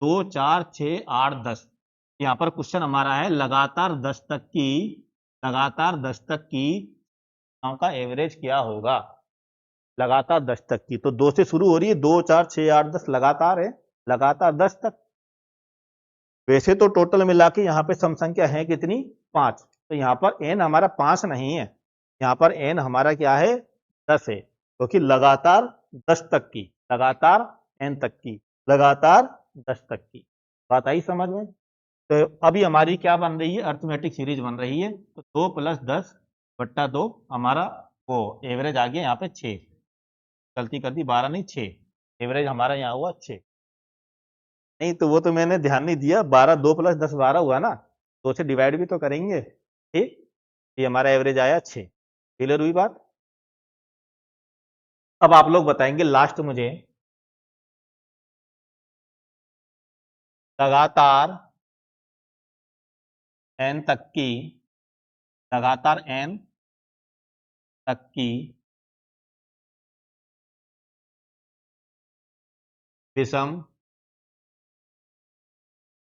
2 4 6 8 10। यहाँ पर क्वेश्चन हमारा है लगातार 10 तक की, लगातार 10 तक की का एवरेज क्या होगा? लगातार 10 तक की, तो 2 से शुरू हो रही है, 2 4 6 8 10 लगातार है, लगातार 10 तक। वैसे तो टोटल मिला के यहाँ पे सम संख्या है कितनी? 5। तो यहाँ पर n हमारा 5 नहीं है, यहाँ पर n हमारा क्या है? 10 है, क्योंकि लगातार 10 तक की, लगातार n तक की, लगातार 10 तक की। बात आई समझ में? तो अभी हमारी क्या बन रही है? अर्थमेटिक सीरीज बन रही है। तो 2 + 10/2 हमारा वो एवरेज आ गया यहाँ पे 6। गलती कर दी, 12 नहीं 6। एवरेज हमारा यहाँ हुआ 6। नहीं तो वो तो मैंने ध्यान नहीं दिया, 12 2 + 10 12 हुआ ना, 2 से डिवाइड भी तो करेंगे। ठीक, ये हमारा एवरेज आया 6। क्लियर हुई बात? अब आप लोग बताएंगे लास्ट मुझे, लगातार n तक की, लगातार n तक की विषम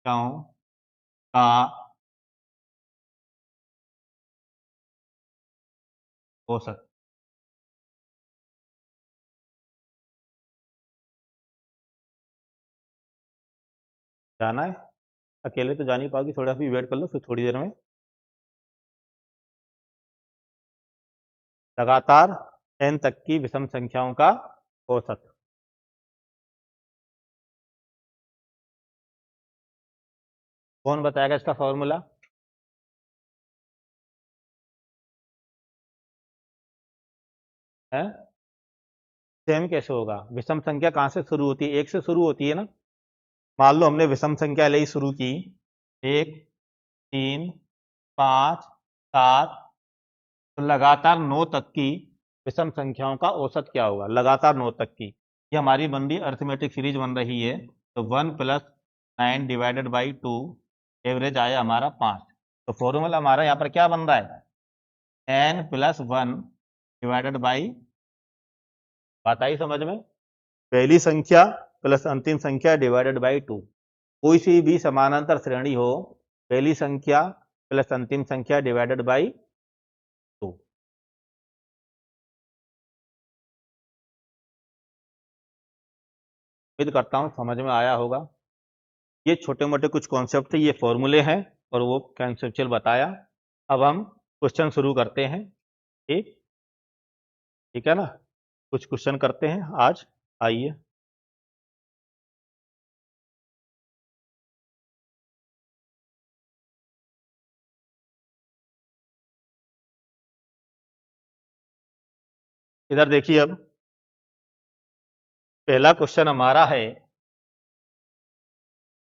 संख्याओं का औसत। जाना है? अकेले तो जा नहीं पाओगी, थोड़ा भी वेट कर लो, फिर थोड़ी देर में। लगातार n तक की विषम संख्याओं का औसत। कौन बताएगा इसका फॉर्मूला? है सेम कैसे होगा? विषम संख्या कहाँ से शुरू होती है? एक से शुरू होती है ना। मान लो हमने विषम संख्या ले ही शुरू की, 1, 3, 5, 7, तो लगातार 9 तक की विषम संख्याओं का औसत क्या होगा? लगातार 9 तक की, ये हमारी बन रही अर्थमेटिक सीरीज बन रही है। तो 1 + 9 डिवाइडेड बाई 2, एवरेज आया हमारा 5। तो फॉर्मूला हमारा यहाँ पर क्या बन रहा है? n + 1 डिवाइडेड बाई, बात आई समझ में? पहली संख्या प्लस अंतिम संख्या डिवाइडेड बाई 2। कोई सी भी समानांतर श्रेणी हो, पहली संख्या प्लस अंतिम संख्या डिवाइडेड बाई 2। उम्मीद करता हूं समझ में आया होगा। ये छोटे मोटे कुछ कॉन्सेप्ट थे, ये फॉर्मूले हैं और वो कंसेप्चुअल बताया। अब हम क्वेश्चन शुरू करते हैं। ठीक ठीक है ना, कुछ क्वेश्चन करते हैं आज। आइए। इधर देखिए, अब पहला क्वेश्चन हमारा है,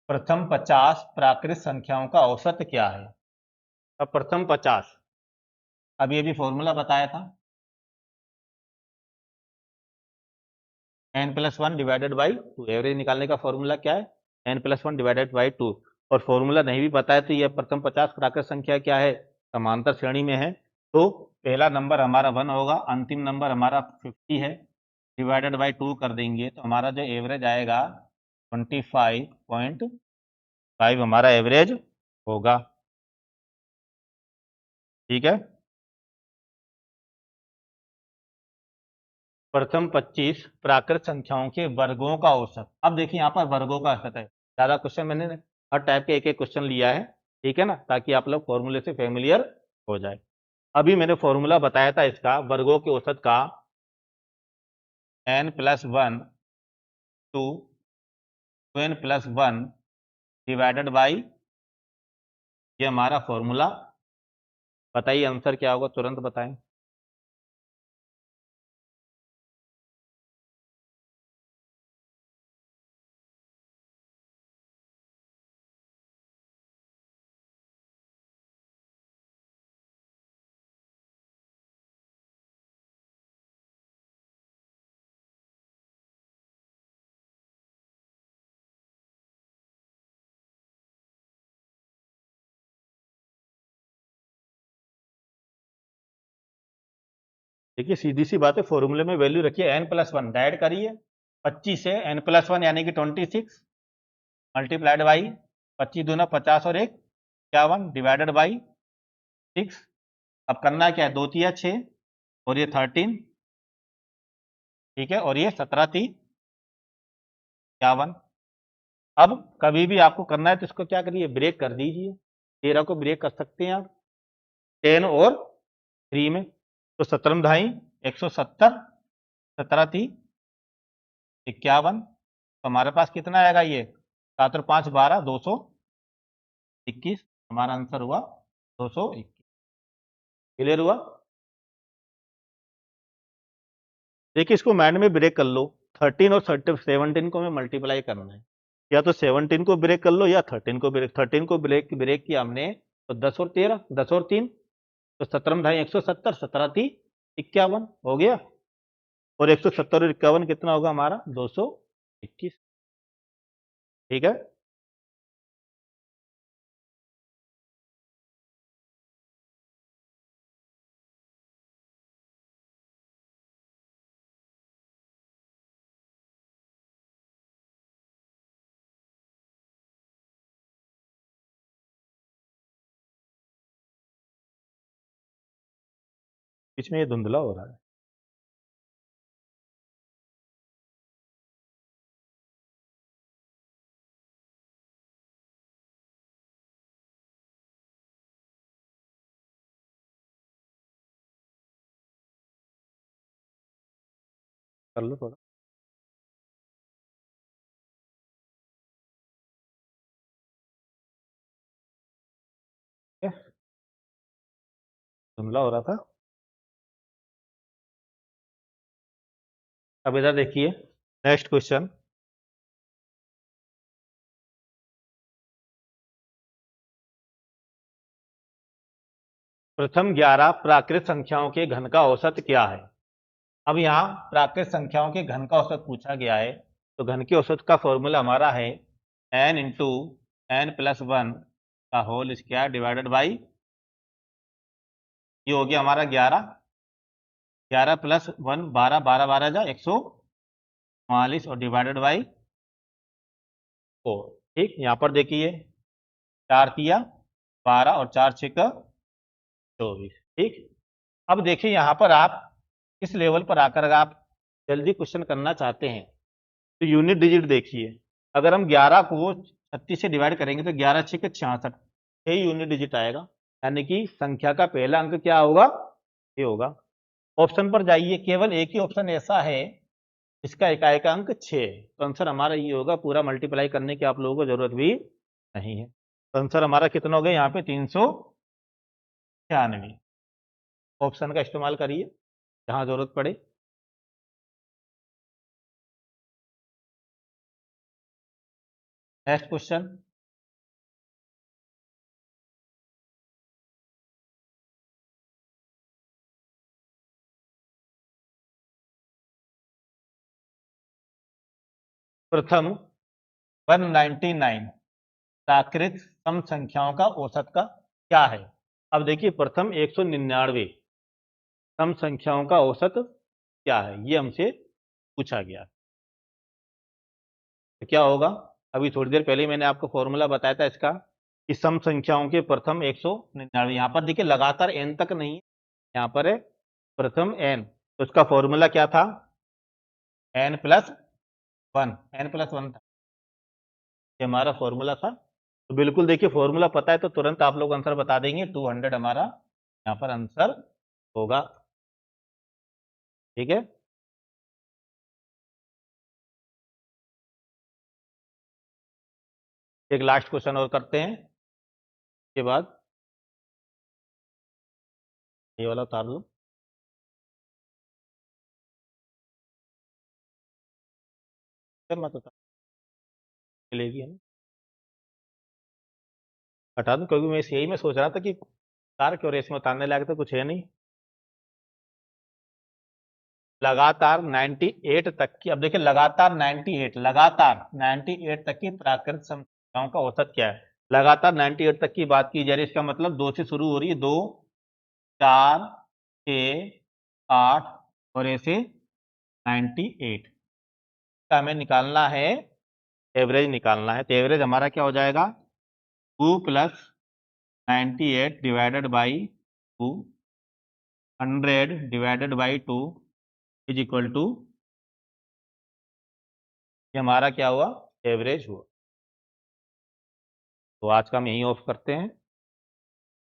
प्रथम 50 प्राकृत संख्याओं का औसत क्या है? अब प्रथम 50, अभी अभी फॉर्मूला बताया था, n+1 डिवाइडेड बाई 2। एवरेज निकालने का फॉर्मूला क्या है? n+1 divided by 2। और फॉर्मूला नहीं भी पता है तो ये प्रथम 50 प्राकृत संख्या क्या है? समांतर श्रेणी में है। तो पहला नंबर हमारा 1 होगा, अंतिम नंबर हमारा 50 है, डिवाइडेड बाई 2 कर देंगे तो हमारा जो एवरेज आएगा 25.5 हमारा एवरेज होगा। ठीक है। प्रथम 25 प्राकृत संख्याओं के वर्गों का औसत। अब देखिए यहाँ पर वर्गों का औसत है। ज्यादा क्वेश्चन मैंने हर टाइप के एक एक क्वेश्चन लिया है, ठीक है ना, ताकि आप लोग फॉर्मूले से फेमिलियर हो जाए। अभी मैंने फॉर्मूला बताया था इसका, वर्गों के औसत का, n+1 to 2n+1 divided by, ये हमारा फॉर्मूला। बताइए आंसर क्या होगा, तुरंत बताएं। देखिए सीधी सी बात है, फॉर्मूले में वैल्यू रखिए, n+1 डाइड करिए 25 से, n+1 यानी कि 26 मल्टीप्लाइड बाई 25 दूना 50 और 1 51 डिवाइडेड बाई 6। अब करना क्या है, 2 तिया 6 और ये 13, ठीक है, और ये 17 ती 51। अब कभी भी आपको करना है तो इसको क्या करिए, ब्रेक कर दीजिए। 13 को ब्रेक कर सकते हैं आप 10 और 3 में। तो 17 ढाई 170, 17 ती 51। तो हमारे पास कितना आएगा, ये 7 और 5 12, 221। हमारा आंसर हुआ 221। क्लियर हुआ? देखिए इसको माइंड में ब्रेक कर लो, 13 और 17 को हमें मल्टीप्लाई करना है। या तो 17 को ब्रेक कर लो या 13 को ब्रेक, 13 को ब्रेक ब्रेक किया हमने तो 10 और 13, 10 और 3, तो 17 ढाई 170, 17 ती 51 हो गया। और 170 और 51 कितना होगा हमारा, 221। ठीक है। इसमें ये धुंधला हो रहा है। कर लो थोड़ा। ठीक है? धुंधला हो रहा था। अब इधर देखिए नेक्स्ट क्वेश्चन। प्रथम 11 प्राकृत संख्याओं के घन का औसत क्या है? अब यहाँ प्राकृत संख्याओं के घन का औसत पूछा गया है, तो घन के औसत का फॉर्मूला हमारा है n into n plus one का होल स्क्वायर डिवाइडेड बाई, ये हो गया हमारा 11, 11 प्लस वन 12, 12 12 जा 144 और डिवाइडेड बाई 4। ठीक, यहाँ पर देखिए 4 तिया 12 और 4 6 24। ठीक, अब देखिए यहाँ पर आप इस लेवल पर आकर अगर आप जल्दी क्वेश्चन करना चाहते हैं तो यूनिट डिजिट देखिए। अगर हम 11 को 36 से डिवाइड करेंगे तो 11 6 66, 6 यूनिट डिजिट आएगा, यानी कि संख्या का पहला अंक क्या होगा? ये होगा। ऑप्शन पर जाइए, केवल एक ही ऑप्शन ऐसा है इसका इकाई का अंक 6 है, तो आंसर हमारा ये होगा। पूरा मल्टीप्लाई करने की आप लोगों को जरूरत भी नहीं है। तो आंसर हमारा कितना हो गया यहाँ पे? 396। ऑप्शन का इस्तेमाल करिए जहां जरूरत पड़े। Next question. प्रथम 199 प्राकृत सम संख्याओं का औसत का क्या है? अब देखिए प्रथम 199 सम संख्याओं का औसत क्या है, ये हमसे पूछा गया। तो क्या होगा? अभी थोड़ी देर पहले मैंने आपको फॉर्मूला बताया था इसका कि सम संख्याओं के प्रथम 199, यहाँ पर देखिए लगातार n तक नहीं है, यहाँ पर है प्रथम n, तो इसका फॉर्मूला क्या था? n plus one, n plus one था, ये हमारा फॉर्मूला था। तो बिल्कुल देखिए फॉर्मूला पता है तो तुरंत आप लोग आंसर बता देंगे। 200 हमारा यहाँ पर आंसर होगा। ठीक है, एक लास्ट क्वेश्चन और करते हैं, के बाद ये वाला उतार लो। मत उतार, चलेगी है ना, हटा दूं, क्योंकि मैं यही मैं सोच रहा था कि तार क्यों रेस में उतारने लायक तो कुछ है नहीं। लगातार 98 तक की, अब देखिए लगातार 98, लगातार 98 तक की प्राकृत संख्याओं का औसत क्या है? लगातार 98 तक की बात की जा रही है, इसका मतलब 2 से शुरू हो रही है, 2 4 6 8 और ऐसे 98 का हमें निकालना है, एवरेज निकालना है। तो एवरेज हमारा क्या हो जाएगा? 2 plus 98 divided by 2, 100 divided by 2 is equal to, ये हमारा क्या हुआ? एवरेज हुआ। तो आज का हम यहीं ऑफ करते हैं।